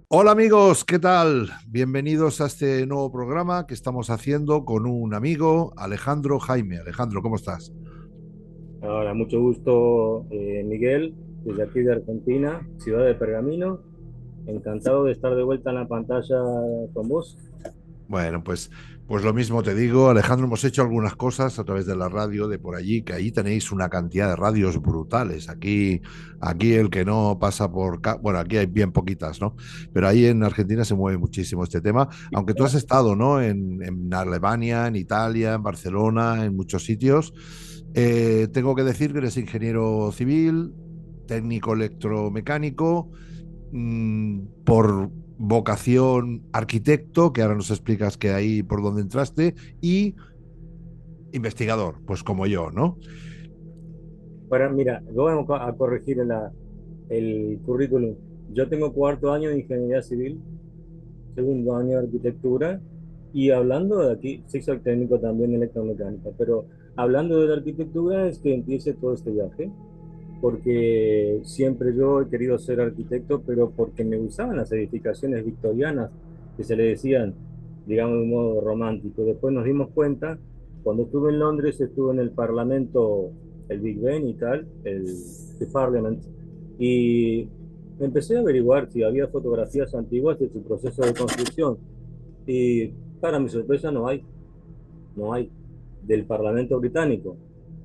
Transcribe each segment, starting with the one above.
Hola amigos, ¿qué tal? Bienvenidos a este nuevo programa que estamos haciendo con un amigo, Alejandro Jaime. Alejandro, ¿cómo estás? Ahora, mucho gusto, Miguel, desde aquí de Argentina, ciudad de Pergamino. Encantado de estar de vuelta en la pantalla con vos. Bueno, pues lo mismo te digo, Alejandro, hemos hecho algunas cosas a través de la radio de por allí, que ahí tenéis una cantidad de radios brutales. Aquí el que no pasa bueno, aquí hay bien poquitas, ¿no? Pero ahí en Argentina se mueve muchísimo este tema, aunque tú has estado, ¿no? En Alemania, en Italia, en Barcelona, en muchos sitios. Tengo que decir que eres ingeniero civil, técnico electromecánico, por vocación arquitecto, que ahora nos explicas que ahí por donde entraste, y investigador, pues como yo, ¿no? Para, mira, vamos a corregir el currículum. Yo tengo cuarto año de ingeniería civil, segundo año de arquitectura, y hablando de aquí, sí soy técnico también en electromecánica, pero hablando de la arquitectura es que empiece todo este viaje, porque siempre yo he querido ser arquitecto, pero porque me gustaban las edificaciones victorianas que se le decían, digamos, de un modo romántico. Después nos dimos cuenta, cuando estuve en Londres, estuve en el Parlamento, el Big Ben y tal, el Parliament, y empecé a averiguar si había fotografías antiguas de su proceso de construcción. Y para mi sorpresa no hay del Parlamento británico.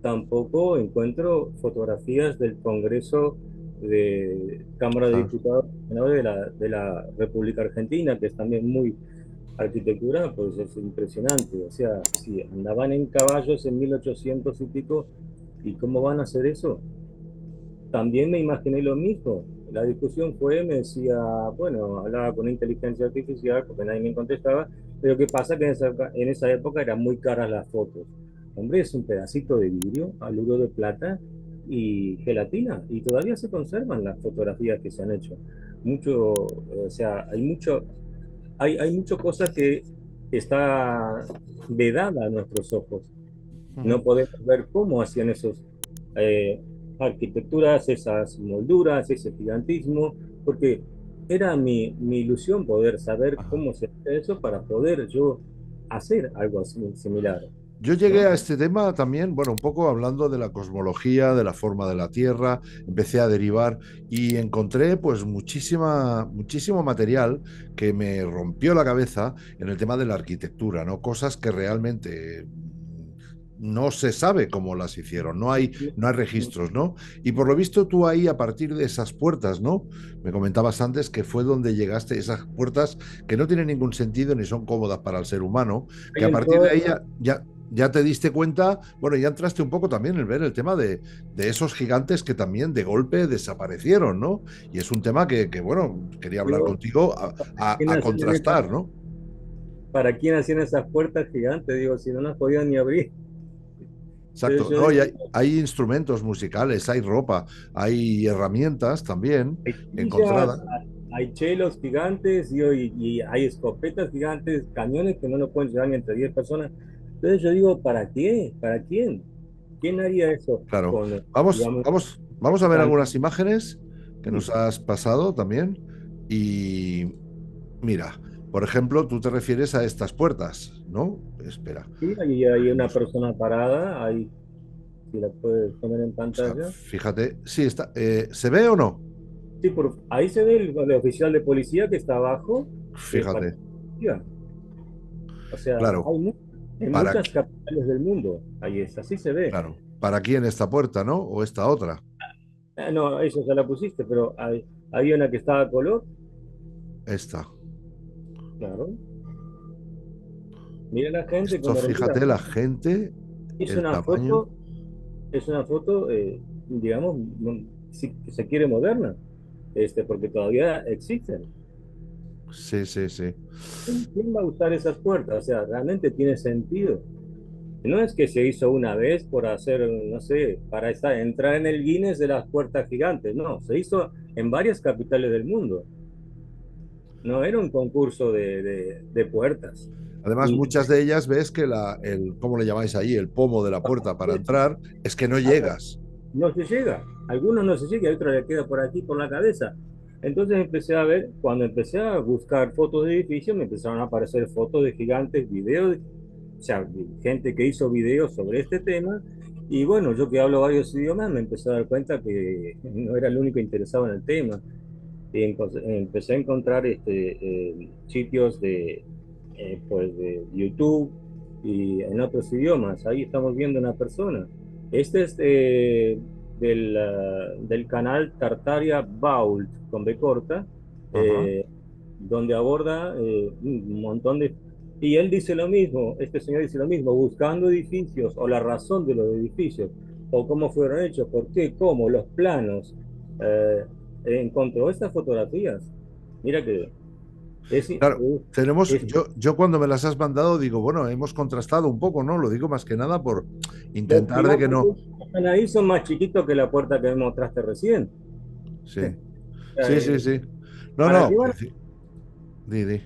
Tampoco encuentro fotografías del Congreso de Cámara de Claro. Diputados ¿no? de la República Argentina, que es también muy arquitectura, pues es impresionante. O sea, si andaban en caballos en 1800 y pico, ¿y cómo van a hacer eso? También me imaginé lo mismo. La discusión fue, me decía, bueno, hablaba con inteligencia artificial porque nadie me contestaba, pero ¿qué pasa? Que en esa época eran muy caras las fotos. Hombre, es un pedacito de vidrio, aluro de plata y gelatina, y todavía se conservan las fotografías que se han hecho. Mucho, o sea, hay mucho cosa que está vedada a nuestros ojos. No Ujú. podemos ver cómo hacían esos eh, arquitecturas, esas molduras, ese gigantismo, porque era mi ilusión poder saber Ajá. cómo se hace eso para poder yo hacer algo así similar, Yo llegué ¿no? a este tema también, bueno, un poco hablando de la cosmología, de la forma de la Tierra, empecé a derivar y encontré pues muchísimo material que me rompió la cabeza en el tema de la arquitectura, ¿no? Cosas que realmente no se sabe cómo las hicieron, no hay registros, ¿no? Y por lo visto tú ahí a partir de esas puertas, ¿no? Me comentabas antes que fue donde llegaste, esas puertas que no tienen ningún sentido ni son cómodas para el ser humano, que Hay a en partir de todo, ahí ya te diste cuenta, bueno, ya entraste un poco también en ver el tema de esos gigantes que también de golpe desaparecieron, ¿no? Y es un tema bueno, quería hablar digo, contigo ¿quién a hacían contrastar, ¿no? ¿para quién hacían esas puertas gigantes? Digo, si no las podían ni abrir. Entonces Exacto, yo no, digo, hay instrumentos musicales, hay ropa, hay herramientas también hay encontradas. sillas, hay chelos gigantes y hay escopetas gigantes, cañones que no lo pueden llevar ni entre 10 personas. Entonces yo digo, ¿para qué? ¿Para quién? ¿Quién haría eso Claro, con, digamos, vamos a ver tan... algunas imágenes que Sí, nos has pasado también. Y mira, por ejemplo, tú te refieres a estas puertas, ¿no? Espera, sí, ahí hay una vamos. persona parada, ahí si la puedes poner en O sea, pantalla. fíjate, sí, está, ¿se ve o no? Sí, ahí se ve el oficial de policía que está abajo, que es Fíjate, participativa. O sea, claro, en para, muchas capitales del mundo, ahí es, así se ve. claro, ¿para quién esta puerta, no? O esta otra, No, eso ya la pusiste, pero había una que estaba a color, esta. claro. Mira la gente Esto, como rompía. fíjate, la gente, Es el una tamaño. foto, es una foto, digamos, si se quiere moderna, porque todavía existen. Sí, sí, sí. ¿Quién va a usar esas puertas? O sea, realmente tiene sentido. No es que se hizo una vez por hacer, no sé, para entrar en el Guinness de las puertas gigantes, no, se hizo en varias capitales del mundo. No era un concurso de puertas. Además, Y muchas de ellas ves que ¿cómo le llamáis ahí? El pomo de la puerta para entrar, es que no llegas. no se llega. Algunos no se llega, y otros le queda por aquí, por la cabeza. Entonces empecé a ver, cuando empecé a buscar fotos de edificios, me empezaron a aparecer fotos de gigantes, videos, o sea, de gente que hizo videos sobre este tema. Y bueno, yo que hablo varios idiomas, me empecé a dar cuenta que no era el único interesado en el tema. Y empecé a encontrar sitios pues de YouTube y en otros idiomas. Ahí estamos viendo una persona. Este es del canal Tartaria Bault, con B corta, Ajá. eh, donde aborda un montón de... Y él dice lo mismo, este señor dice lo mismo, buscando edificios o la razón de los edificios, o cómo fueron hechos, por qué, cómo, los planos. eh, Encontró estas fotografías. Mira que Claro, es yo cuando me las has mandado digo, bueno, hemos contrastado un poco, ¿no? Lo digo más que nada por los intentar de que gigantes no. que están ahí son más chiquitos que la puerta que me mostraste recién. Sí, O sea, sí, sí, sí. No, ¿para no, qué van? pues sí. Di, di.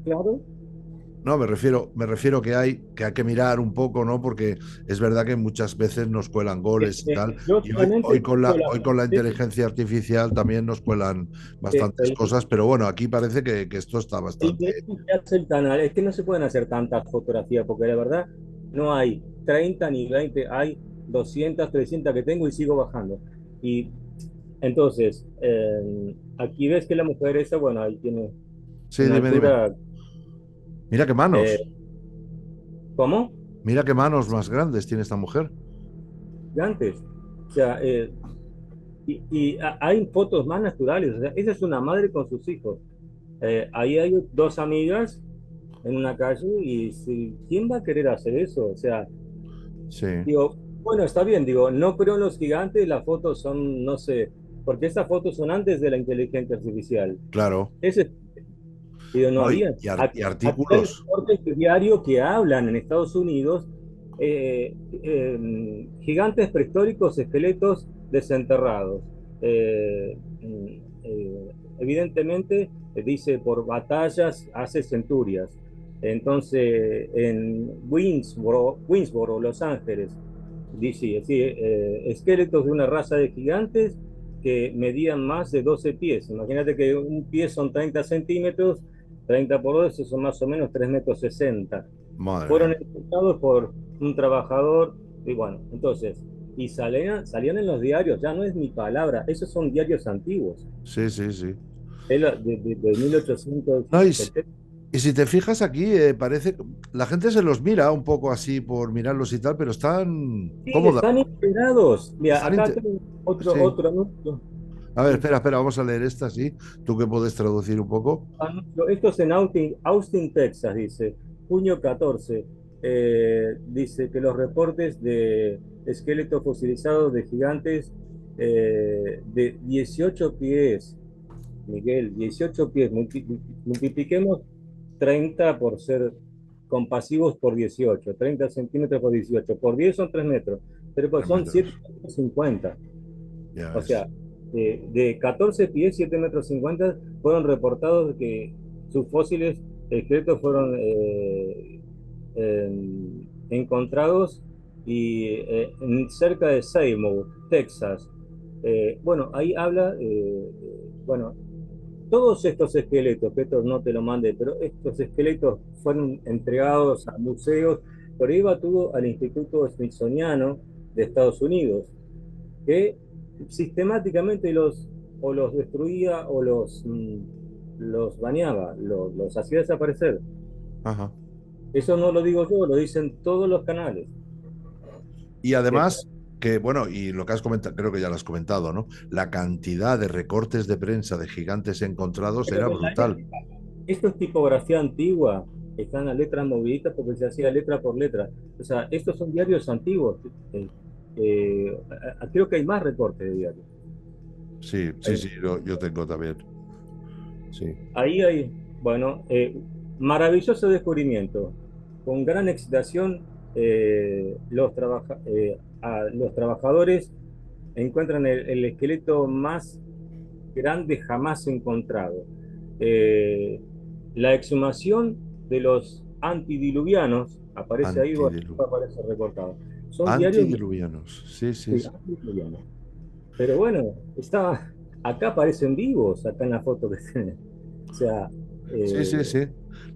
Claro. No, me refiero que hay que mirar un poco, ¿no? Porque es verdad que muchas veces nos cuelan goles y tal. Yo Y solamente tengo la hoy con la frase inteligencia artificial también nos cuelan que bastantes cosas, pero bueno, aquí parece que esto está bastante. que hace el canal es que no se pueden hacer tantas fotografías, porque la verdad no hay 30 ni 20, hay 200 300 que tengo y sigo bajando. Y entonces, aquí ves que la mujer esa, bueno, ahí tiene Sí, una dime, dime. altura, Mira qué manos, eh, ¿cómo? mira qué manos más grandes tiene esta mujer. Gigantes. O sea, hay fotos más naturales. O sea, esa es una madre con sus hijos. Ahí hay dos amigas en una calle y si, ¿quién va a querer hacer eso? O sea, Sí, digo, bueno, está bien, digo, no creo en los gigantes, las fotos son, no sé, porque estas fotos son antes de la inteligencia artificial. claro. Ese, digo, no No, había. y Aquí hay artículos. reportes de diario que hablan en Estados Unidos, gigantes prehistóricos, esqueletos desenterrados. Evidentemente, dice por batallas hace centurias. Entonces, en Winsboro, Los Ángeles, dice, sí, esqueletos de una raza de gigantes que medían más de 12 pies. Imagínate que un pie son 30 centímetros, 30 por 12 son más o menos 3,60 m. Madre Fueron mía. encontrados por un trabajador, y bueno, entonces, y salían en los diarios, ya no es mi palabra, esos son diarios antiguos, Sí, sí, sí. de No, 1870. y si te fijas aquí, parece que la gente se los mira un poco así por mirarlos y tal, pero están Sí, cómodas. están integrados. Mira, Están acá tengo sí. otro anuncio. A ver, espera, espera, vamos a leer esta, sí. Tú que puedes traducir un poco. Esto es en Austin, Texas, dice, junio 14. Dice que los reportes de esqueletos fosilizados de gigantes de 18 pies, Miguel, 18 pies, multipliquemos 30 por ser compasivos por 18, 30 centímetros por 18, por 10 son 3 metros, pero pues 3 son metros. 7,50 m. Ya O ves. sea, de 14 pies, 7,50 m, fueron reportados que sus fósiles esqueletos fueron encontrados y cerca de Seymour, Texas. Bueno, ahí habla, bueno, todos estos esqueletos, que estos no te lo mandé, pero estos esqueletos fueron entregados a museos, por ahí va todo al Instituto Smithsoniano de Estados Unidos, que sistemáticamente o los destruía o los bañaba, los hacía desaparecer. Ajá. Eso no lo digo yo, lo dicen todos los canales. Y Que además, que bueno, y lo que has comentado, creo que ya lo has comentado, ¿no? La cantidad de recortes de prensa de gigantes encontrados pero era brutal. esto es tipografía antigua, están las letras moviditas porque se hacía letra por letra. O sea, estos son diarios antiguos. Eh, Creo que hay más recortes de diarios. Sí, sí, Hay sí, yo tengo también. Sí. Ahí hay, bueno, maravilloso descubrimiento. Con gran excitación, los trabajadores encuentran el esqueleto más grande jamás encontrado. Eh, la exhumación de los antidiluvianos aparece ahí, bueno, Antidilu- aparece recortado. Son diarios, Antidiluvianos. Sí, sí, sí, sí. antidiluvianos. Pero bueno, está. acá parecen vivos, acá en la foto que tienen. O sea, Sí, sí, eh, sí.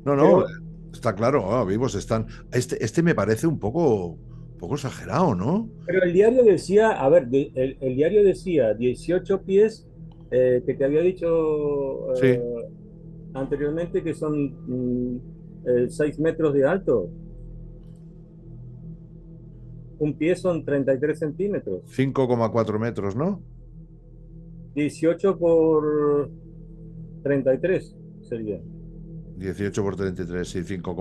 No, no, pero, está claro, vivos están. Este me parece un poco exagerado, ¿no? pero el diario decía, a ver, el diario decía 18 pies, que te había Sí, dicho anteriormente que son 6 metros de alto. Un pie son 33 centímetros. 5,4 metros, ¿no? 18 por 33 sería. 18 por 33, sí, 5,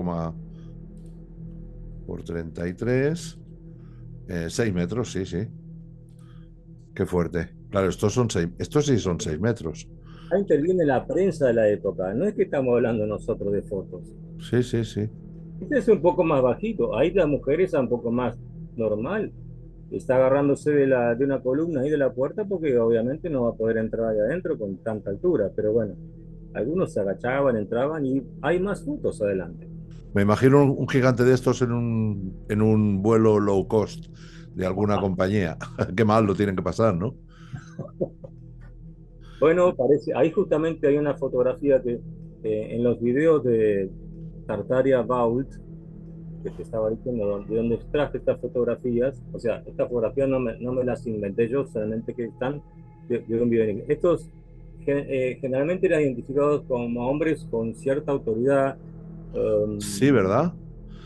por 33, 6 metros, sí, sí. Qué fuerte. Claro, estos sí son 6 metros. Ahí interviene la prensa de la época. No es que estamos hablando nosotros de fotos. Sí, sí, sí. Este es un poco más bajito. Ahí la mujer es un poco más normal. Está agarrándose de una columna ahí de la puerta porque obviamente no va a poder entrar ahí adentro con tanta altura. Pero bueno, algunos se agachaban, entraban y hay más fotos adelante. Me imagino un gigante de estos en un vuelo low cost de alguna compañía. Qué mal lo tienen que pasar, ¿no? Bueno, parece, ahí justamente hay una fotografía que en los videos de Tartaria Vault, que te estaba diciendo, de donde extraje estas fotografías, o sea, estas fotografías no me las inventé yo, solamente que están de un video. Estos generalmente eran identificados como hombres con cierta autoridad, Sí, um, ¿verdad?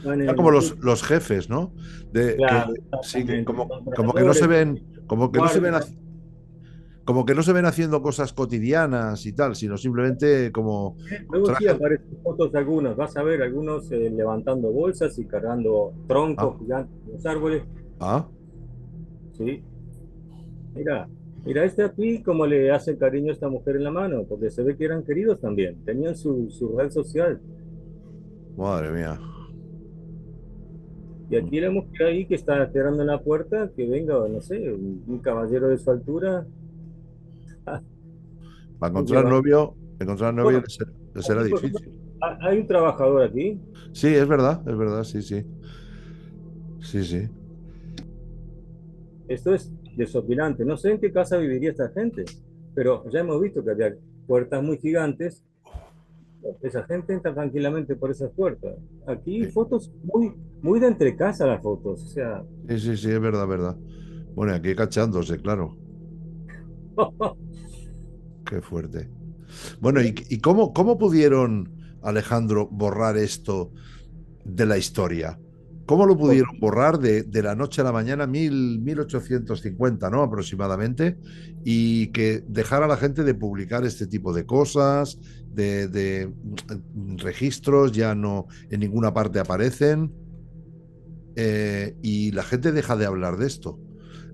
van Ya en como el club, los jefes, ¿no? De que claro, sí, que exactamente, son como que no se operadores, ven, como que no se ven, guardias. como que no se ven haciendo cosas cotidianas y tal, sino simplemente como con Luego sí traje. aparecen fotos de algunos, vas a ver algunos levantando bolsas y cargando Ah, troncos gigantes de los árboles, ah, ¿sí? Mira, mira, este aquí como le hacen cariño a esta mujer en la mano, porque se ve que eran queridos también, tenían su red social. madre mía. Y aquí la mujer ahí que está esperando en la puerta, que venga, no sé, un caballero de su altura, Para y le va. encontrar novio Bueno, le será aquí por ejemplo, difícil. hay un trabajador aquí. Sí, es verdad, sí, sí. Sí, sí. Esto es desopilante. No sé en qué casa viviría esta gente, pero ya hemos visto que había puertas muy gigantes. Esa gente entra tranquilamente por esas puertas. Aquí Sí, fotos muy de entre casa las fotos. O sea, sí, sí, sí, es verdad, verdad. Bueno, y aquí cachándose, claro. Qué fuerte. Bueno, y cómo pudieron, Alejandro, borrar esto de la historia? ¿Cómo lo por- pudieron borrar de la noche a la mañana, 1850, ¿no? Aproximadamente, y que dejara a la gente de publicar este tipo de cosas, de registros, ya no en ninguna parte aparecen, y la gente deja de hablar de esto.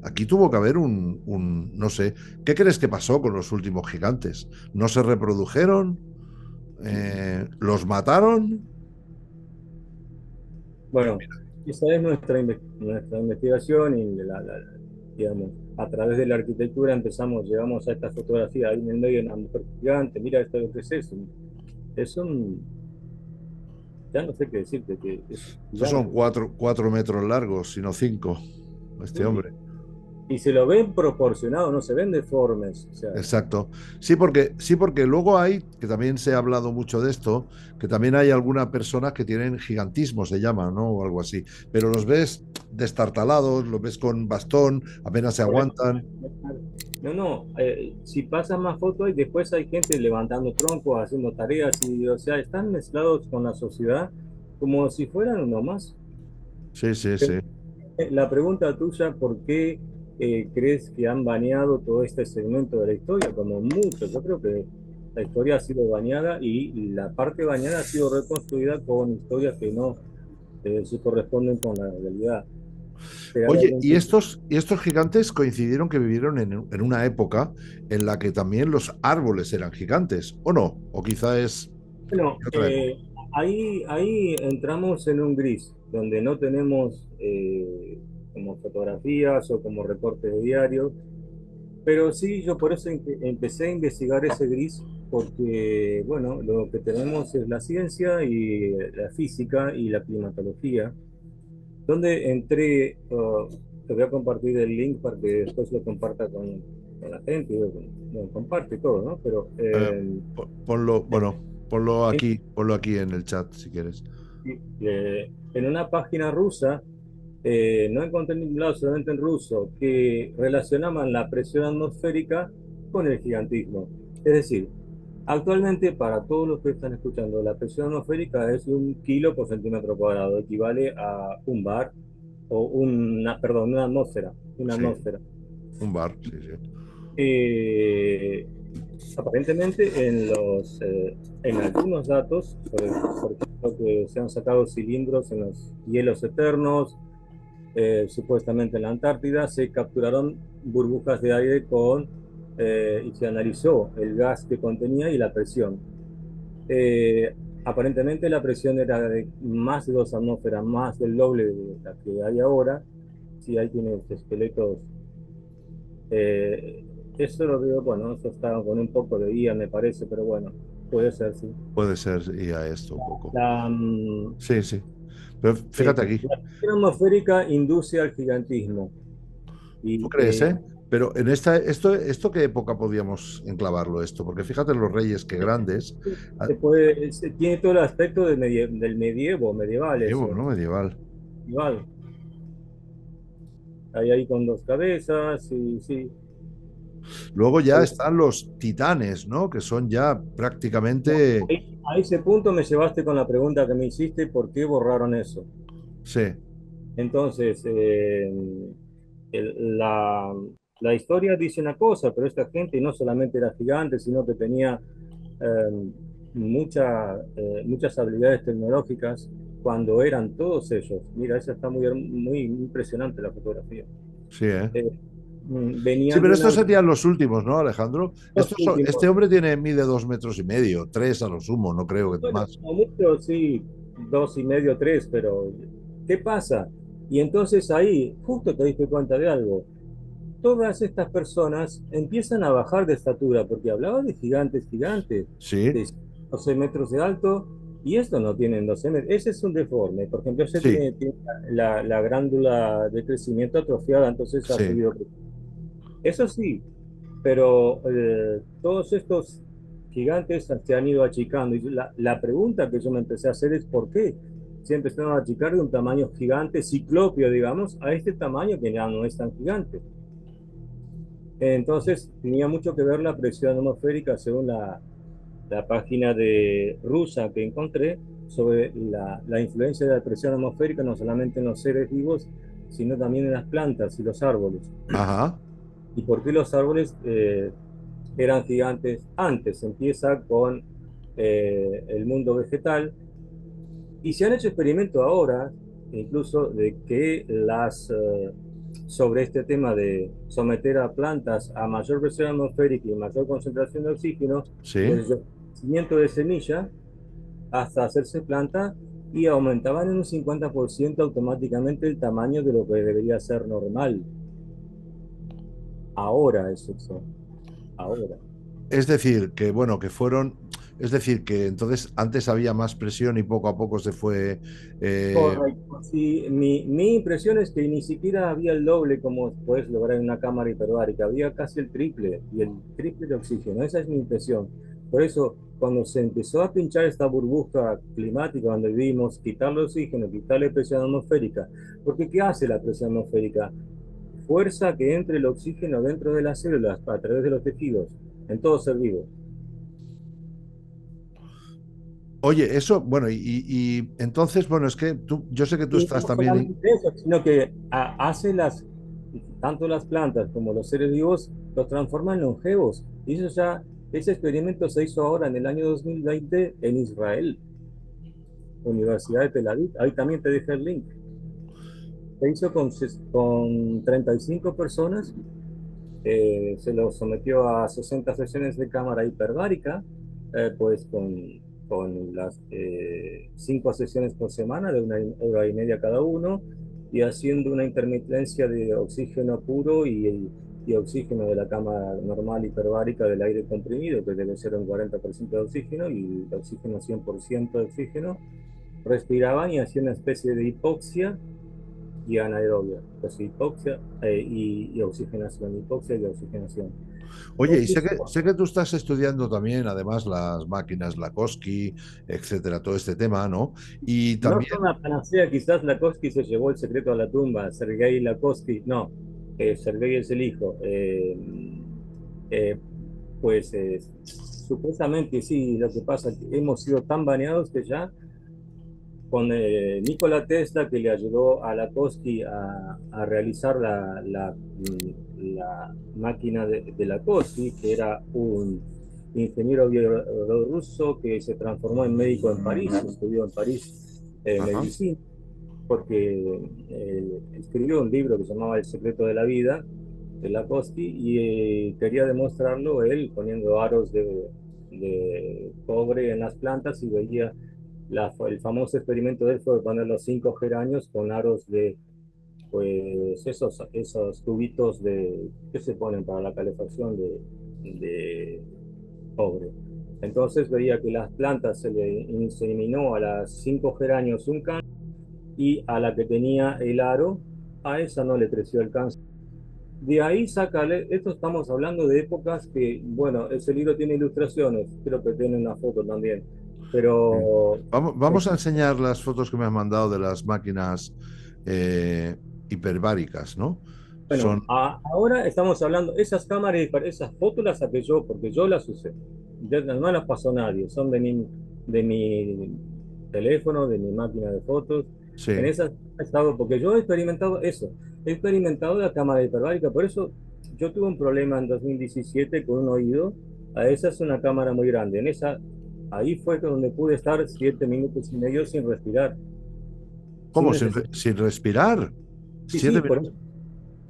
Aquí tuvo que haber no sé, ¿qué crees que pasó con los últimos gigantes? ¿No se reprodujeron? ¿Los mataron? bueno, esa es nuestra investigación y digamos, a través de la arquitectura empezamos, llegamos a esta fotografía. Ahí en el medio una mujer gigante. Mira esto lo que es eso. Es un, ya no sé qué decirte, que es Estos son gigante. 4 metros largos, sino 5, este Sí, hombre. y se lo ven proporcionado, no se ven deformes. O sea, Exacto. Sí, porque luego hay, que también se ha hablado mucho de esto, que también hay algunas personas que tienen gigantismo, se llama, ¿no? O algo así. Pero los ves destartalados, los ves con bastón, apenas se por eso, aguantan. no, no, si pasan más fotos y después hay gente levantando troncos, haciendo tareas y, o sea, están mezclados con la sociedad como si fueran uno más. Sí, sí, Pero, sí. la pregunta tuya, ¿por qué crees que han baneado todo este segmento de la historia? Como mucho, yo creo que la historia ha sido baneada y la parte baneada ha sido reconstruida con historias que no se corresponden con la realidad. Pero hay Oye, algún y tipo. estos gigantes coincidieron que vivieron en una época en la que también los árboles eran gigantes, ¿o no? O quizá es Bueno, de otra época. ahí entramos en un gris, donde no tenemos como fotografías o como reportes de diario, pero sí, yo por eso empecé a investigar ese gris, porque, bueno, lo que tenemos es la ciencia y la física y la climatología, donde entré, te voy a compartir el link para que después lo comparta con la gente, yo, bueno, comparte todo, ¿no? Pero Ponlo, bueno, ponlo aquí en el chat si quieres. en una página rusa, no encontré en ningún lado, solamente en ruso, que relacionaban la presión atmosférica con el gigantismo. Es decir, actualmente para todos los que están escuchando, la presión atmosférica es 1 kilo por centímetro cuadrado, equivale a un bar o perdón, una Sí, atmósfera. un bar, sí, sí. Eh, Aparentemente en algunos datos, por ejemplo, que se han sacado cilindros en los hielos eternos, supuestamente en la Antártida, se capturaron burbujas de aire y se analizó el gas que contenía y la presión. Aparentemente la presión era de más de 2 atmósferas, más del doble de la que hay ahora. Sí, ahí tienes esqueletos. Eh, Eso lo veo, bueno, eso está con un poco de guía, me parece, pero bueno, puede ser, sí. Puede ser y a esto un poco. La, Sí, sí. Pero fíjate aquí, la presión atmosférica induce al gigantismo. ¿tú Y crees, eh? Pero en esto ¿qué época podíamos enclavarlo esto? Porque fíjate los reyes que grandes. Ah, tiene todo el aspecto del medieval medievo, eso. ¿no? Medieval. Medieval. Ahí con dos cabezas, y sí. Luego ya están los titanes, ¿no? Que son ya prácticamente. A ese punto me llevaste con la pregunta que me hiciste, ¿por qué borraron eso? Sí, Entonces, el- la, la historia dice una cosa, pero esta gente no solamente era gigante, sino que tenía eh, muchas habilidades tecnológicas cuando eran todos ellos. Mira, esa está muy impresionante la fotografía. sí, ¿eh? Eh, Sí, Venían de pero una estos serían los últimos, ¿no, Alejandro? los Este últimos, hombre mide 2,5 metros, 3 a lo sumo, no creo que bueno, más. como mucho, sí, 2,5, 3, pero ¿qué pasa? Y entonces ahí, justo te diste cuenta de algo. Todas estas personas empiezan a bajar de estatura, porque hablaba de gigantes, gigantes, Sí, de 12 metros de alto, y estos no tienen 12 metros. Ese es un deforme. Por ejemplo, ese sí, tiene la glándula de crecimiento atrofiada, entonces ha sí. seguido creciendo. Eso sí, pero todos estos gigantes se han ido achicando. Y la pregunta que yo me empecé a hacer es ¿por qué? Se empezaron a achicar de un tamaño gigante, ciclópeo, digamos, a este tamaño que ya no es tan gigante. Entonces, tenía mucho que ver la presión atmosférica según la página de rusa que encontré sobre la influencia de la presión atmosférica no solamente en los seres vivos, sino también en las plantas y los árboles. Ajá. ¿Y por qué los árboles eran gigantes antes? Empieza con el mundo vegetal y se han hecho experimentos ahora, incluso de que sobre este tema de someter a plantas a mayor presión atmosférica y mayor concentración de oxígeno, Sí. desde el crecimiento de semilla hasta hacerse planta, y aumentaban en un 50% automáticamente el tamaño de lo que debería ser normal. Ahora es eso, ahora. Es decir, que bueno, que fueron. Es decir, que entonces antes había más presión y poco a poco se fue. eh, Correcto. Sí, mi impresión es que ni siquiera había el doble como puedes lograr en una cámara hiperbárica, había casi el triple y el triple de oxígeno. Esa es mi impresión. Por eso, cuando se empezó a pinchar esta burbuja climática donde vivimos, quitarle oxígeno, quitarle presión atmosférica, porque ¿qué hace la presión atmosférica? Fuerza que entre el oxígeno dentro de las células a través de los tejidos, en todo ser vivo. Oye, eso, bueno, y entonces, bueno, es que yo sé que tú Y estás no también. solamente eso, sino que hace tanto las plantas como los seres vivos los transforma en longevos. Y ese experimento se hizo ahora en el año 2020 en Israel, Universidad de Tel Aviv. Ahí también te dejé el link. Se hizo con 35 personas, se los sometió a 60 sesiones de cámara hiperbárica, pues con las 5 sesiones por semana de 1 hora y media cada uno, y haciendo una intermitencia de oxígeno puro y oxígeno de la cámara normal hiperbárica del aire comprimido, que debe ser un 40% de oxígeno, y el oxígeno 100% de oxígeno. Respiraban y hacían una especie de hipoxia y anaerobia, pues hipoxia y oxigenación, hipoxia y oxigenación. Oye, y Entonces, sé que tú estás estudiando también, además, las máquinas Lakowski, etcétera, todo este tema, ¿no? Y no también, son la panacea, quizás Lakovsky se llevó el secreto a la tumba, Sergei Lakovsky, no, Sergei es el hijo. Eh, pues supuestamente sí, lo que pasa es que hemos sido tan baneados que ya con Nikola Tesla, que le ayudó a Lakovsky a realizar la máquina de Lakovsky, que era un ingeniero bielorruso que se transformó en médico en París, estudió en París ajá, medicina, porque escribió un libro que se llamaba El secreto de la vida, de Lakovsky, y quería demostrarlo él poniendo aros de cobre en las plantas y veía el famoso experimento de él fue poner los 5 geranios con aros de, pues, esos tubitos que se ponen para la calefacción de cobre. Entonces veía que las plantas se le inseminó a las 5 geranios un cáncer y a la que tenía el aro, a esa no le creció el cáncer. De ahí sácale, esto estamos hablando de épocas que, bueno, ese libro tiene ilustraciones, creo que tiene una foto también, sí. pero Vamos a enseñar las fotos que me has mandado de las máquinas eh, hiperbáricas, ¿no? bueno, Son, ahora estamos hablando, esas cámaras, esas fotos las saqué yo porque yo las usé. No las pasó nadie, son de mi teléfono, de mi máquina de fotos. En sí. esas he estado, porque yo he experimentado eso, he experimentado la cámara hiperbárica, por eso yo tuve un problema en 2017 con un oído. A esa es una cámara muy grande, ahí fue donde pude estar 7 minutos y medio sin respirar, sin ¿Cómo? necesidad. Sin respirar. Sí, Siete sí, por minutos. eso.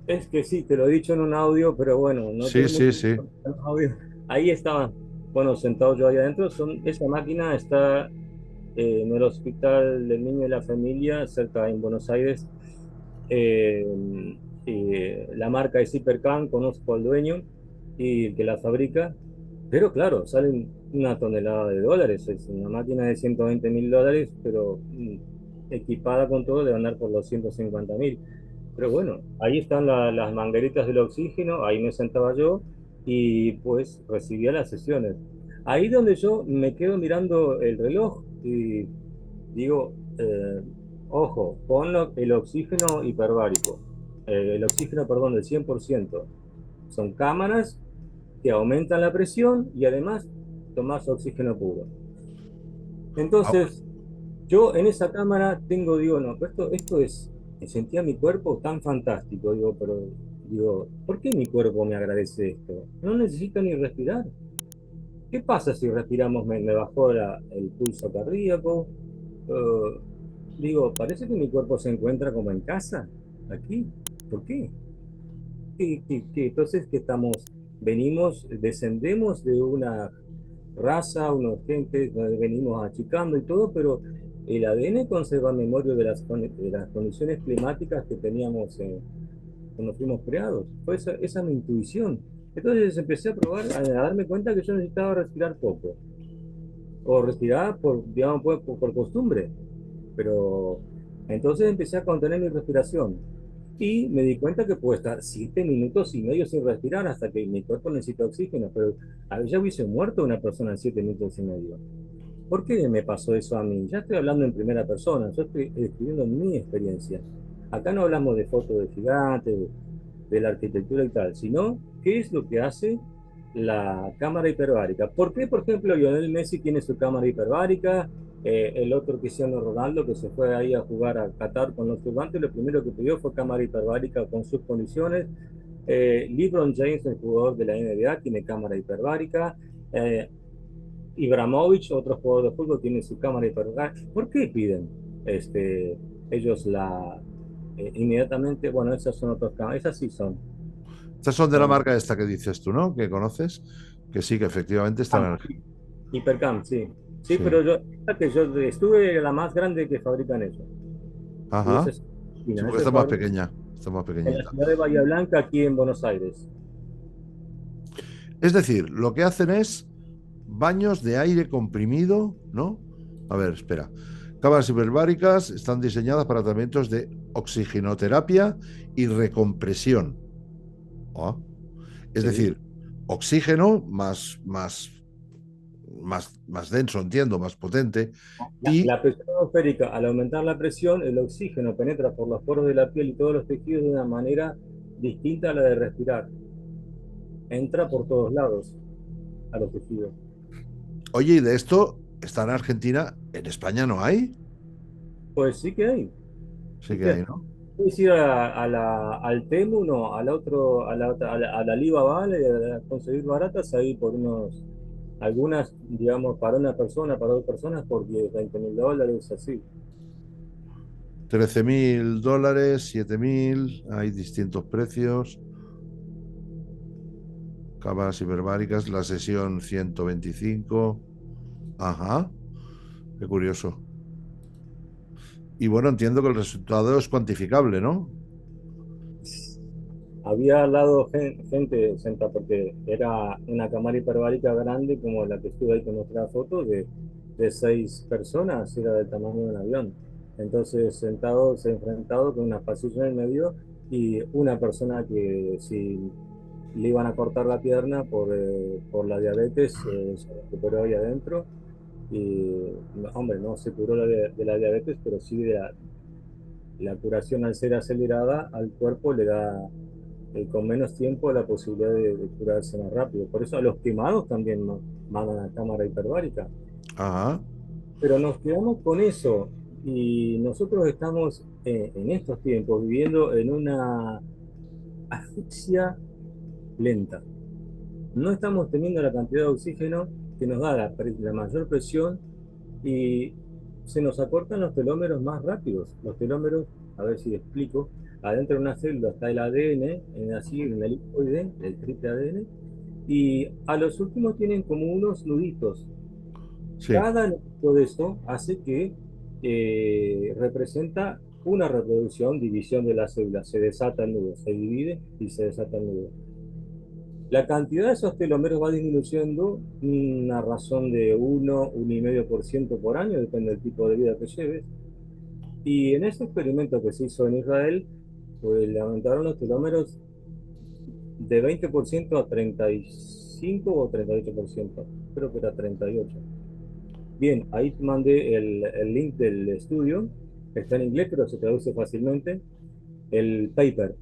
Es que sí, te lo he dicho en un audio, pero bueno, no Sí, tiene sí, mucho sí. audio. Ahí estaba, bueno, sentado yo ahí adentro. Esa máquina está en el Hospital del Niño y la Familia, cerca en Buenos Aires. Eh, la marca es Hipercan, conozco al dueño y el que la fabrica. Pero claro, salen una tonelada de dólares. Es una máquina de 120.000 dólares, pero equipada con todo debe andar por los 150.000. Pero bueno, ahí están las mangueritas del oxígeno, ahí me sentaba yo y pues recibía las sesiones. Ahí donde yo me quedo mirando el reloj y digo, ojo, con el oxígeno hiperbárico, el oxígeno, perdón, del 100%. Son cámaras que aumentan la presión y además tomas oxígeno puro. Ah, Entonces, yo en esa cámara digo, no, pero esto es, sentía mi cuerpo tan fantástico, digo, pero digo, ¿por qué mi cuerpo me agradece esto? No necesito ni respirar. ¿Qué pasa si respiramos? Me bajó el pulso cardíaco. Eh, digo, parece que mi cuerpo se encuentra como en casa, aquí. ¿Por qué? Entonces, que estamos, descendemos de una raza, unos gentes, venimos achicando y todo, pero el ADN conserva memoria de las condiciones climáticas que teníamos cuando fuimos creados. Fue esa mi intuición. Entonces empecé a probar, a darme cuenta que yo necesitaba respirar poco, o respirar digamos, por costumbre, pero entonces empecé a contener mi respiración y me di cuenta que puedo estar 7 minutos y medio sin respirar hasta que mi cuerpo necesita oxígeno, pero ya hubiese muerto una persona en 7 minutos y medio. ¿Por qué me pasó eso a mí? Ya estoy hablando en primera persona, yo estoy escribiendo mi experiencia. Acá no hablamos de fotos de gigantes, de la arquitectura y tal, sino qué es lo que hace la cámara hiperbárica. ¿Por qué, por ejemplo, Lionel Messi tiene su cámara hiperbárica? El otro Cristiano Ronaldo, que se fue ahí a jugar a Qatar con los turbantes, lo primero que pidió fue cámara hiperbárica con sus condiciones. LeBron James, el jugador de la NBA, tiene cámara hiperbárica. Eh, Ibrahimovic, otro jugador de fútbol, tiene su cámara hiperbárica. ¿Por qué piden ellos inmediatamente? Bueno, esas son otras cámaras, esas sí estas son de la son marca esta que dices tú, ¿no? Que conoces, que sí, que efectivamente están. Hipercam, sí. Sí, Sí. pero esta que yo estuve, la más grande que fabrican ellos. Y esa Ajá. es Sí, China, porque esa está es más fabricada pequeña. Está más en la pequeñita. ciudad de Bahía Blanca, aquí en Buenos Aires. Es decir, lo que hacen es baños de aire comprimido, ¿no? A ver, espera. Cámaras hiperbáricas están diseñadas para tratamientos de oxigenoterapia y recompresión. Ah. Es Sí, decir, oxígeno más denso, entiendo, más potente, y La presión atmosférica, al aumentar la presión, el oxígeno penetra por los poros de la piel y todos los tejidos de una manera distinta a la de respirar. Entra por todos lados a los tejidos. oye, y de esto está en Argentina, en España no hay, Pues sí que hay. sí Sí que que hay, hay. ¿no? Puedes ir al Temu, no, al otro, a la Alibaba, a conseguir baratas ahí por algunas, digamos, para una persona, para dos personas, por 10, $20.000, así. $13.000, 7.000, hay distintos precios. Cámaras hiperbáricas, la sesión 125. Ajá, qué curioso. Y bueno, entiendo que el resultado es cuantificable, ¿no? Había al lado gente sentada, porque era una cámara hiperbárica grande, como la que estuve ahí con nuestra foto, de 6 personas, era del tamaño de un avión. Entonces, sentados, enfrentados con una pasilla en el medio y una persona que si le iban a cortar la pierna por la diabetes, se recuperó ahí adentro. Y, no, hombre, no se curó de la diabetes, pero sí de la curación al ser acelerada al cuerpo le da con menos tiempo la posibilidad de curarse más rápido. Por eso a los quemados también mandan a cámara hiperbárica. Ajá, Pero nos quedamos con eso y nosotros estamos en estos tiempos viviendo en una asfixia lenta. No estamos teniendo la cantidad de oxígeno que nos da la mayor presión y se nos acortan los telómeros más rápidos. Los telómeros, a ver si explico, adentro de una célula está el ADN, así en el helicoide, el triple ADN, y a los últimos tienen como unos nuditos. sí. Cada nudito de esto hace que representa una reproducción, división de la célula. Se desata el nudo, se divide y se desata el nudo. La cantidad de esos telómeros va disminuyendo una razón de 1,5% por año, depende del tipo de vida que lleves. Y en ese experimento que se hizo en Israel, pues le aumentaron los telómeros de 20% a 35 o 38%, creo que era 38. Bien, ahí te mandé el link del estudio, está en inglés, pero se traduce fácilmente, el paper,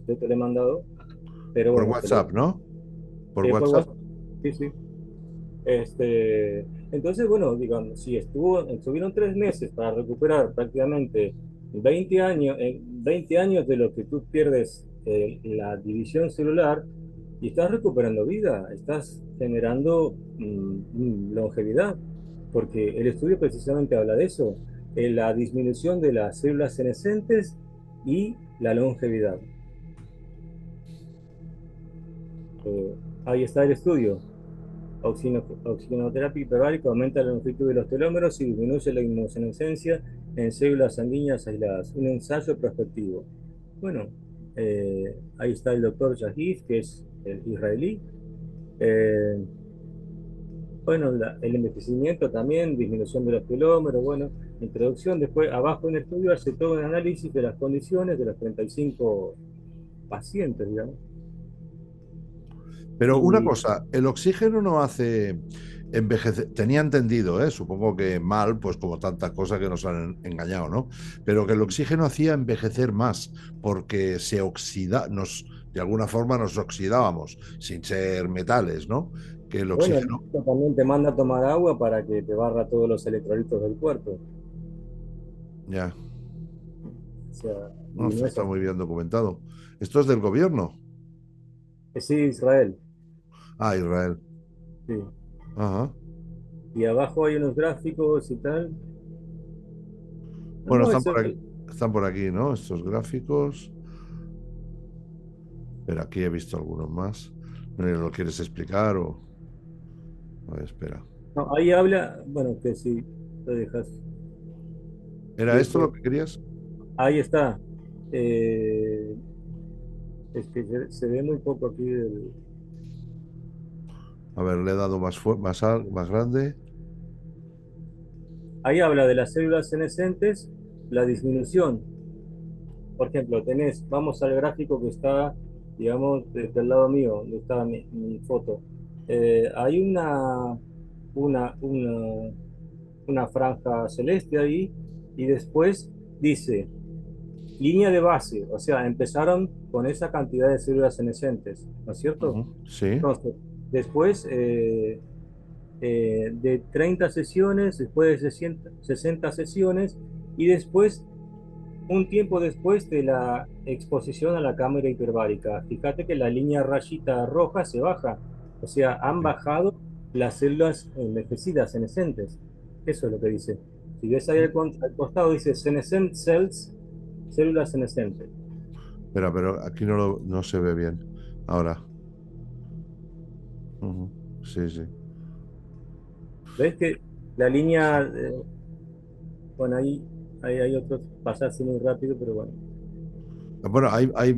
yo te lo he mandado, pero Por bueno, WhatsApp, ¿no? Por por WhatsApp. WhatsApp, sí, sí. Entonces, bueno, digamos, si estuvieron 3 meses para recuperar prácticamente 20 años, 20 años de lo que tú pierdes la división celular, y estás recuperando vida, estás generando longevidad, porque el estudio precisamente habla de eso, la disminución de las células senescentes y la longevidad. Eh, Ahí está el estudio. Oxigenoterapia hiperbárica aumenta la longitud de los telómeros y disminuye la inmunosenescencia en células sanguíneas aisladas. Un ensayo prospectivo. Bueno, ahí está el doctor Yahid, que es el israelí. Eh, bueno, el envejecimiento también, disminución de los telómeros, bueno, introducción. Después, abajo en el estudio hace todo un análisis de las condiciones de los 35 pacientes, digamos. Pero una Y cosa, el oxígeno no hace envejecer. Tenía entendido, ¿eh? Supongo que mal, pues como tantas cosas que nos han engañado, ¿no? Pero que el oxígeno hacía envejecer más, porque se oxida, de alguna forma nos oxidábamos, sin ser metales, ¿no? Que el bueno, oxígeno, esto también te manda a tomar agua para que te barra todos los electrolitos del cuerpo. ya, O sea, no, y esto no es está así. muy bien documentado. ¿Esto es del gobierno? Sí, Israel, Ah, Israel. sí. Ajá. Y abajo hay unos gráficos y tal. Bueno, No, eso, están por aquí, ¿no? Estos gráficos. Pero aquí he visto algunos más. ¿No lo quieres explicar o...? A ver, espera. no, ahí habla, bueno, que si lo dejas. ¿Era esto lo Después, que querías? ahí está. Eh, es que se ve muy poco aquí. A ver, le he dado más grande. Ahí habla de las células senescentes, la disminución. Por ejemplo, vamos al gráfico que está digamos, del lado mío, donde estaba mi foto, hay una, una, una franja celeste ahí y después dice línea de base, o sea, empezaron con esa cantidad de células senescentes, ¿no es cierto? Ujú, sí. Entonces, después de 30 sesiones, después de 60 sesiones y después, un tiempo después de la exposición a la cámara hiperbárica. Fíjate que la línea rayita roja se baja, o sea, han Sí. bajado las células envejecidas, senescentes. Eso es lo que dice. Si ves ahí al costado, dice senescent cells, células senescentes. Espera, pero aquí no se ve bien. Ahora. Ujú, sí, sí. ¿Ves que la línea, bueno, ahí hay otros pasarse muy rápido, pero bueno. Bueno,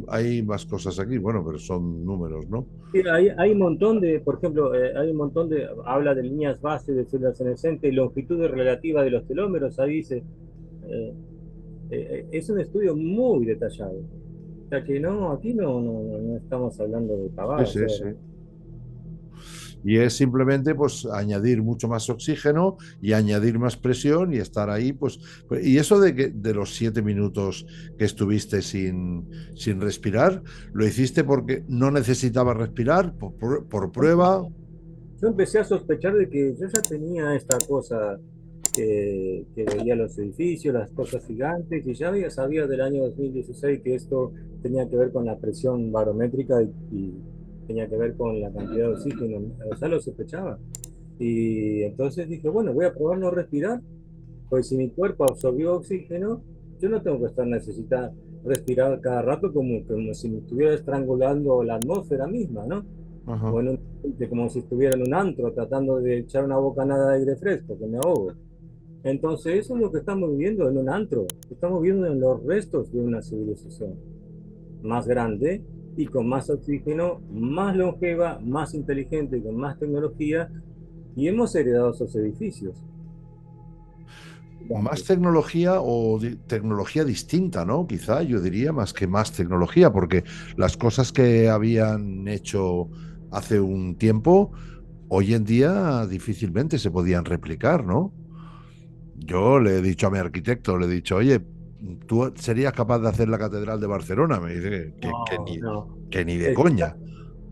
hay más cosas aquí, bueno, pero son números, ¿no? Sí, hay un montón de, por ejemplo, hay un montón de, habla de líneas base de células senescentes y longitud relativa de los telómeros, ahí dice, eh, es un estudio muy detallado. O sea que no, aquí no estamos hablando de Sí, pavadas. O sí, sea, sí. Y es simplemente pues añadir mucho más oxígeno y añadir más presión y estar ahí, pues, y eso de los 7 minutos que estuviste sin respirar, ¿lo hiciste porque no necesitabas respirar, por prueba? yo empecé a sospechar de que yo ya tenía esta cosa que veía los edificios, las cosas gigantes, y ya había sabido del año 2016 que esto tenía que ver con la presión barométrica y tenía que ver con la cantidad de oxígeno. O sea, lo sospechaba. Y entonces dije, bueno, voy a probar no respirar, pues si mi cuerpo absorbió oxígeno, yo no tengo que estar necesitando respirar cada rato como si me estuviera estrangulando la atmósfera misma, ¿no? Ajá. O en como si estuviera en un antro tratando de echar una bocanada de aire fresco, que me ahogo. Entonces, eso es lo que estamos viviendo en un antro. Estamos viviendo en los restos de una civilización más grande y con más oxígeno, más longeva, más inteligente, con más tecnología, y hemos heredado esos edificios. Más tecnología o tecnología distinta, ¿no? Quizá yo diría más que más tecnología, porque las cosas que habían hecho hace un tiempo, hoy en día difícilmente se podían replicar, ¿no? Yo le he dicho a mi arquitecto, le he dicho, oye, ¿tú serías capaz de hacer la Catedral de Barcelona? Me dice No, no. que ni de Es- coña.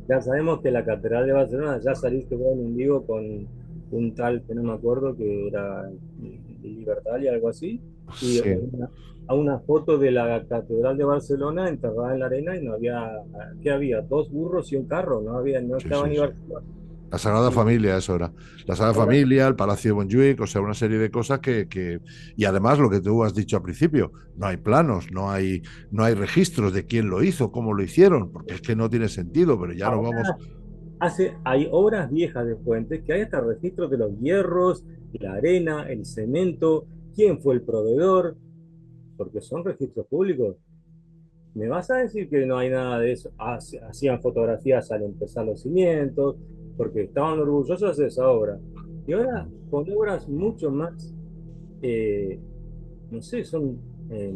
ya sabemos que la Catedral de Barcelona ya saliste vos en un vivo con un tal que no me acuerdo que era Libertad y algo así, y Sí, a una foto de la Catedral de Barcelona enterrada en la arena y no había, ¿qué había? Dos burros y un carro, no había, no sí, estaba sí, ni sí. Barcelona. La Sagrada Y Familia, eso era. La Sagrada ahora, Familia, el Palacio de Montjuic, o sea, una serie de cosas y además lo que tú has dicho al principio, no hay planos, no hay registros de quién lo hizo, cómo lo hicieron, porque es que no tiene sentido, pero ya nos vamos. ahora hay obras viejas de Fuentes que hay hasta registros de los hierros, la arena, el cemento, quién fue el proveedor, porque son registros públicos. ¿Me vas a decir que no hay nada de eso? Hacían fotografías al empezar los cimientos, porque estaban orgullosos de esa obra. Y ahora, con obras mucho más, eh, no sé, son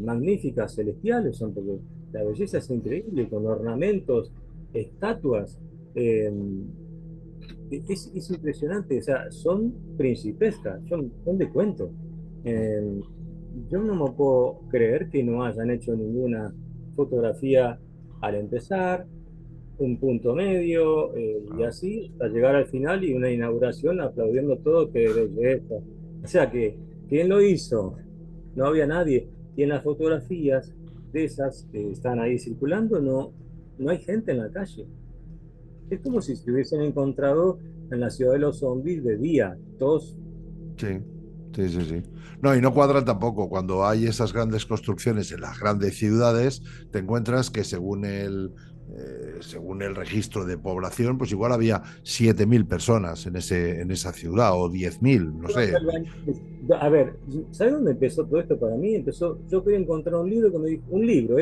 magníficas, celestiales, son porque la belleza es increíble, con ornamentos, estatuas. eh, es impresionante, o sea, son principescas, son de cuento. Eh, yo no me puedo creer que no hayan hecho ninguna fotografía al empezar, un punto medio, y así hasta llegar al final y una inauguración aplaudiendo todo, que belleza. O sea que, ¿quién lo hizo? No había nadie. Y en las fotografías de esas que están ahí circulando, no hay gente en la calle. Es como si se hubiesen encontrado en la ciudad de los zombies de día, todos. Sí, sí, sí, sí. No, y no cuadran tampoco. Cuando hay esas grandes construcciones en las grandes ciudades, te encuentras que según el registro de población, pues igual había 7.000 personas en esa ciudad o 10.000, no sé. A ver, ¿sabes dónde empezó todo esto para mí? Yo quería encontrar un libro un libro,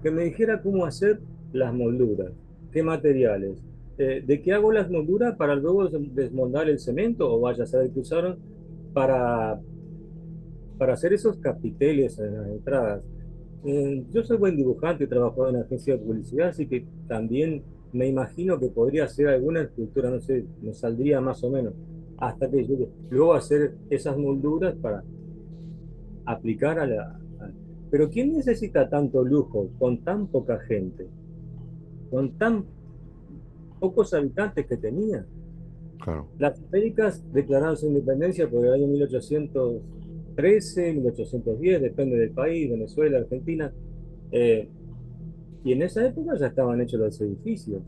que me dijera cómo hacer las molduras, qué materiales, de qué hago las molduras para luego desmoldar el cemento, o vaya a saber qué usaron para, para hacer esos capiteles en las entradas. Yo soy buen dibujante, he trabajado en agencia de publicidad, así que también me imagino que podría hacer alguna escultura, no sé, me saldría más o menos, hasta que llegue. Luego hacer esas molduras para aplicar Pero ¿quién necesita tanto lujo con tan poca gente, con tan pocos habitantes que tenía? Claro. Las Américas declararon su independencia por el año 1813, 1810, depende del país, Venezuela, Argentina. eh, y en esa época ya estaban hechos los edificios.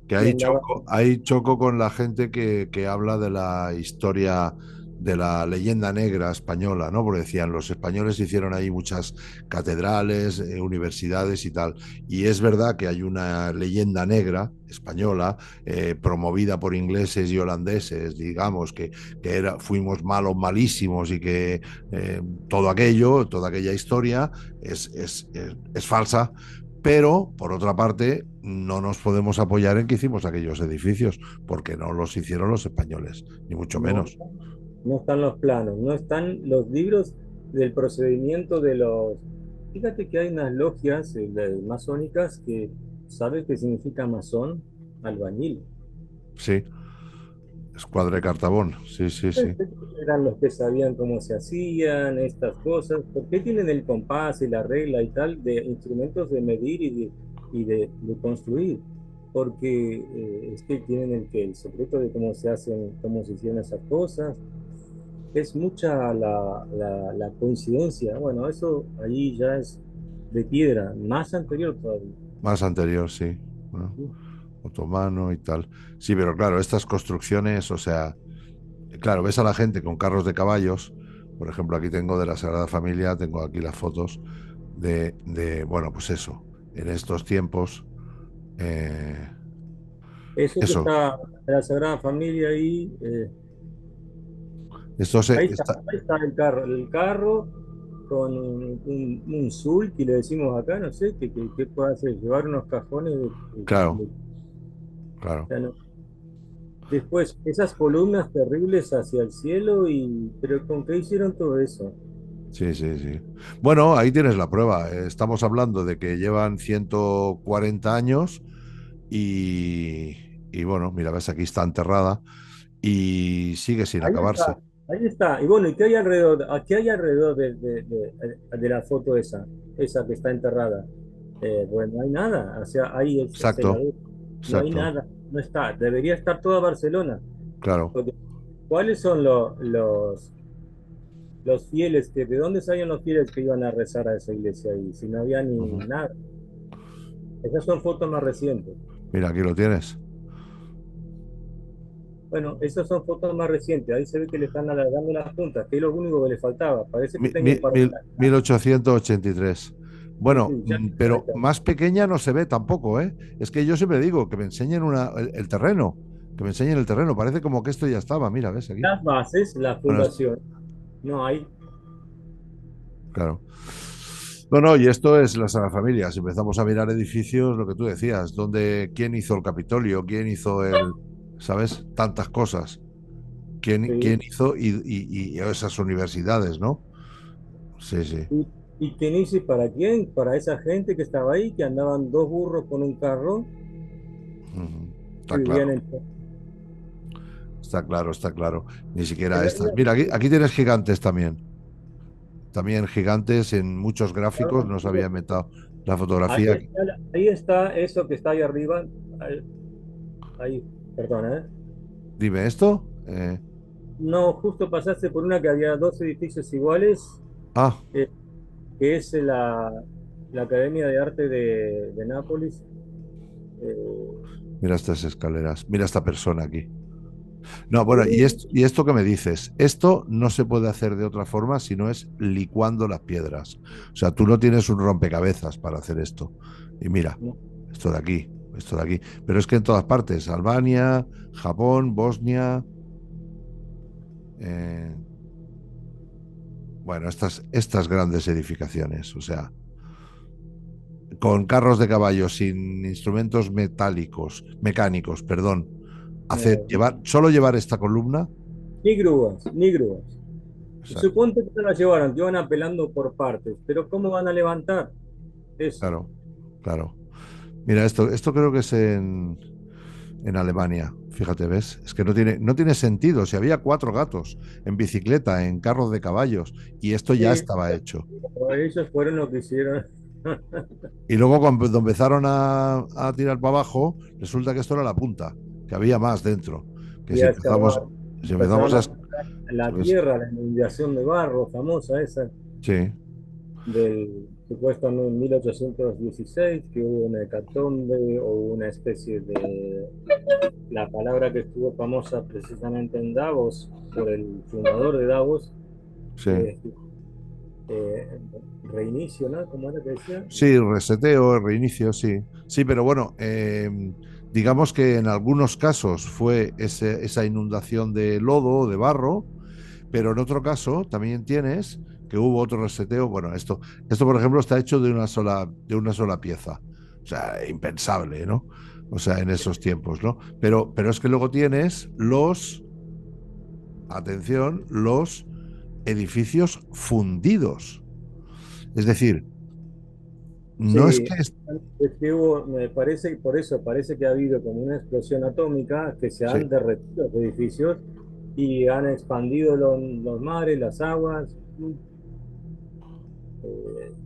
Que Y andaba, ahí choco con la gente que habla de la historia de la leyenda negra española, ¿no? Porque decían, los españoles hicieron ahí muchas catedrales, universidades y tal. Y es verdad que hay una leyenda negra española promovida por ingleses y holandeses, digamos, fuimos malos, malísimos y que todo aquello, toda aquella historia es falsa, pero, por otra parte, no nos podemos apoyar en que hicimos aquellos edificios, porque no los hicieron los españoles, ni mucho no, menos. no están los planos, no están los libros del procedimiento de los... Fíjate que hay unas logias masónicas que, ¿sabes qué significa masón? Albañil. Sí, escuadra de Cartabón, sí, sí, sí. Eran los que sabían cómo se hacían estas cosas. ¿Por qué tienen el compás y la regla y tal de instrumentos de medir y de construir? Porque es que tienen el secreto de cómo se hacen, cómo se hicieron esas cosas. Es mucha la coincidencia. Bueno, eso ahí ya es de piedra, más anterior todavía. Más anterior, sí. Bueno, ¿Sí? otomano y tal. Sí, pero claro, estas construcciones, o sea, claro, ves a la gente con carros de caballos. Por ejemplo, aquí tengo de la Sagrada Familia, tengo aquí las fotos bueno, pues eso, en estos tiempos, eh, Eso que eso, está en la Sagrada Familia ahí. esto se, está, Ahí está el carro con un sulky, le decimos acá, no sé, ¿qué puede hacer? Llevar unos cajones claro, claro. ya no. Después, esas columnas terribles hacia el cielo, pero ¿con qué hicieron todo eso? Sí, sí, sí. Bueno, ahí tienes la prueba. Estamos hablando de que llevan 140 años y bueno, mira, ves, aquí está enterrada y sigue sin Ahí acabarse. está, ahí está. Y bueno, ¿y qué hay alrededor? ¿Qué hay alrededor de la foto esa que está enterrada? Bueno, no hay nada, o sea, ahí es Exacto, celador. No hay exacto, nada, no está. Debería estar toda Barcelona. claro. Porque, ¿cuáles son los fieles de dónde salían los fieles que iban a rezar a esa iglesia ahí? Si no había ni Ujú. nada. Esas son fotos más recientes. Mira, aquí lo tienes. Bueno, esas son fotos más recientes. Ahí se ve que le están alargando las puntas, que es lo único que le faltaba. Parece que tenga un par de... 1883. Sí, Bueno, sí, ya ahí pero está. más pequeña no se ve tampoco, ¿eh? Es que yo siempre digo que me enseñen el terreno, que me enseñen el terreno. Parece como que esto ya estaba. Mira, ves aquí. Las bases, la Bueno, fundación. No hay. claro. No, no, y esto es la Sagrada Familia. Si empezamos a mirar edificios, lo que tú decías, quién hizo el Capitolio, quién hizo ¿sabes? Tantas cosas. ¿Quién Sí. hizo y esas universidades, ¿no? Sí, sí. ¿Y quién hizo y para quién? Para esa gente que estaba ahí, que andaban dos burros con un carro, Ujú. que Está vivían claro, en... está claro, está claro. Ni siquiera en la- estas. Mira, aquí tienes gigantes también. También gigantes en muchos gráficos. No se había metido la fotografía aquí. ahí está eso que está ahí arriba. Ahí, ahí, perdón, ¿eh? Dime esto. No, justo pasaste por una que había dos edificios iguales, Ah, eh, que es la Academia de Arte de Nápoles. Eh, mira estas escaleras. Mira esta persona aquí. No, bueno, sí, y esto que me dices, esto no se puede hacer de otra forma si no es licuando las piedras. O sea, tú no tienes un rompecabezas para hacer esto. Y mira, no, esto de aquí, esto de aquí. Pero es que en todas partes, Albania, Japón, Bosnia, eh, bueno, estas grandes edificaciones, o sea, con carros de caballo, sin instrumentos mecánicos, perdón, no, solo llevar esta columna, ni grúas, ni grúas. exacto, Suponte que no la llevaron, que iban apelando por partes, pero ¿cómo van a levantar eso? claro, claro. Mira, esto creo que es en Alemania. Fíjate, ¿ves? Es que no tiene sentido. Si había 4 gatos en bicicleta, en carros de caballos, y esto ya Sí, estaba hecho. ellos fueron los que hicieron. Y luego cuando empezaron a tirar para abajo, resulta que esto era la punta, que había más dentro. Que Y si a empezamos, excavar. si empezamos Empezaron a... a sacar la ¿Sabes? tierra, la inundación de barro famosa esa Sí, del supuestamente en 1816, que hubo una hecatombe o una especie de, la palabra que estuvo famosa precisamente en Davos por el fundador de Davos, sí. eh, eh, reinicio, ¿no? ¿Cómo era que decía? Sí, reseteo, reinicio, sí. Sí, pero bueno, digamos que en algunos casos fue esa inundación de lodo, de barro, pero en otro caso también tienes que hubo otro reseteo. Bueno, esto por ejemplo está hecho de una sola pieza. O sea, impensable, ¿no? O sea, en esos tiempos, ¿no? Pero es que luego tienes los edificios fundidos. Es decir, no es Sí, que es que hubo, me parece, por eso parece que ha habido como una explosión atómica que se sí, han derretido los edificios y han expandido los mares, las aguas. Eh,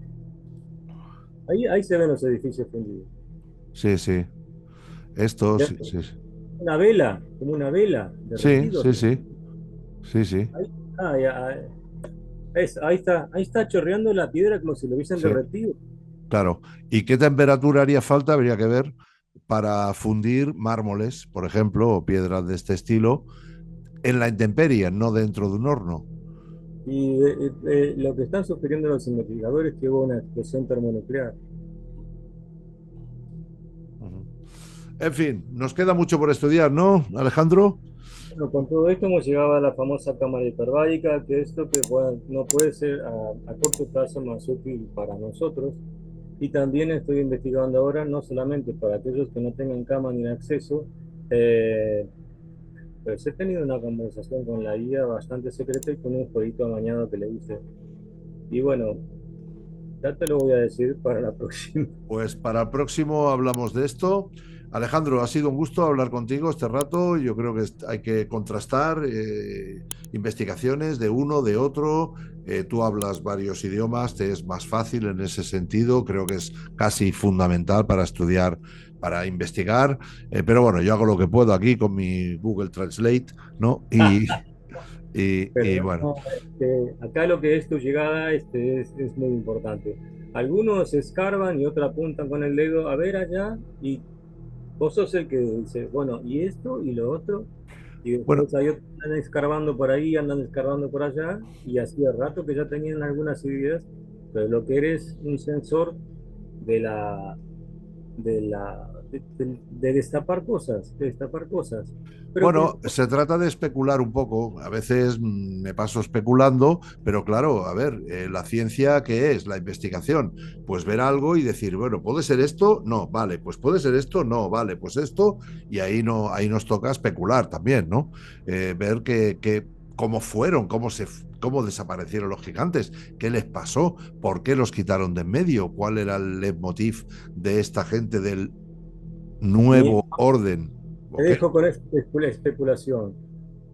ahí se ven los edificios fundidos. sí, sí. Esto, Ya, sí, sí, una vela, como una vela, sí, derretidos. sí, sí, sí, sí, Ahí, ahí está chorreando la piedra como si lo hubiesen sí, derretido. claro. ¿Y qué temperatura haría falta? Habría que ver para fundir mármoles, por ejemplo, o piedras de este estilo, en la intemperie, no dentro de un horno. Y lo que están sugiriendo los investigadores es que hubo una explosión termonuclear. Ujú. En fin, nos queda mucho por estudiar, ¿no, Alejandro? Bueno, con todo esto hemos llegado a la famosa cámara hiperbárica, que esto que no puede ser a corto plazo más útil para nosotros. Y también estoy investigando ahora, no solamente para aquellos que no tengan cama ni acceso, eh, pues he tenido una conversación con la guía bastante secreta y con un jueguito amañado que le hice. Y bueno, ya te lo voy a decir para la próxima. Pues para el próximo hablamos de esto. Alejandro, ha sido un gusto hablar contigo este rato. Yo creo que hay que contrastar investigaciones de uno, de otro. Tú hablas varios idiomas, te es más fácil en ese sentido. Creo que es casi fundamental para estudiar, para investigar. Pero bueno, yo hago lo que puedo aquí con mi Google Translate, ¿no? Y Pero bueno, no, acá lo que es tu llegada es muy importante. Algunos escarban y otros apuntan con el dedo a ver allá y vos sos el que dice, bueno, y esto y lo otro, y bueno, después hay otros que andan escarbando por ahí, andan escarbando por allá, y hacía rato que ya tenían algunas ideas, pero lo que eres un sensor de la, de destapar cosas, de destapar cosas. Pero Bueno, se trata de especular un poco. A veces me paso especulando, pero claro, a ver, la ciencia, ¿qué es? La investigación. Pues ver algo y decir, bueno, ¿puede ser esto? No, vale, pues puede ser esto, no, vale, pues esto, y ahí no, ahí nos toca especular también, ¿no? Ver cómo fueron, cómo desaparecieron los gigantes, qué les pasó, por qué los quitaron de en medio, cuál era el leitmotiv de esta gente del mi, nuevo orden. te ¿Ok? dejo con esta especulación.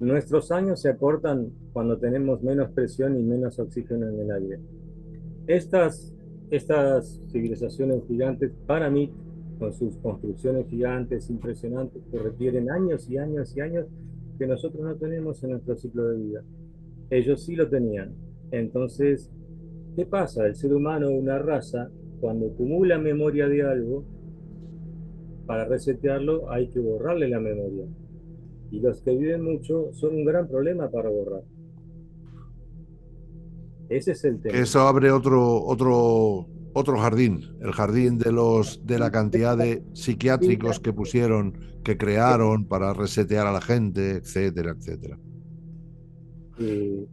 Nuestros años se acortan cuando tenemos menos presión y menos oxígeno en el aire. Estas, estas civilizaciones gigantes, para mí, con sus construcciones gigantes, impresionantes, que requieren años y años y años, que nosotros no tenemos en nuestro ciclo de vida. Ellos sí lo tenían. Entonces, ¿qué pasa? El ser humano, una raza, cuando acumula memoria de algo, para resetearlo hay que borrarle la memoria. Y los que viven mucho son un gran problema para borrar. Ese es el Que tema. eso abre otro jardín, el jardín de la cantidad de psiquiátricos que pusieron, que crearon para resetear a la gente, etcétera, etcétera.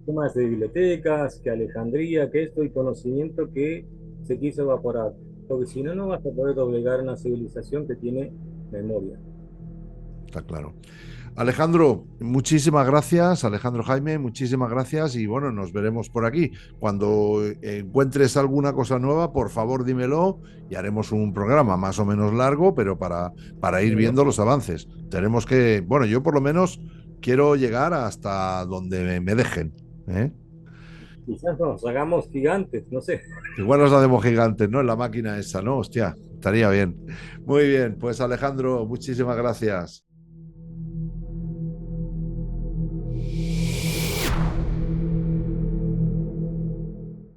Temas de bibliotecas, que Alejandría, que esto y conocimiento que se quiso evaporar. Porque si no, no vas a poder doblegar una civilización que tiene memoria. Está claro. Alejandro, muchísimas gracias. Alejandro Jaime, muchísimas gracias. Y bueno, nos veremos por aquí. Cuando encuentres alguna cosa nueva, por favor dímelo y haremos un programa más o menos largo, pero para ir Bueno, viendo los avances. Tenemos que, bueno, yo por lo menos quiero llegar hasta donde me dejen. ¿Eh? quizás nos hagamos gigantes, no sé. Igual nos hacemos gigantes, ¿no? En la máquina esa, ¿no? Hostia, estaría bien. Muy bien, pues Alejandro, muchísimas gracias.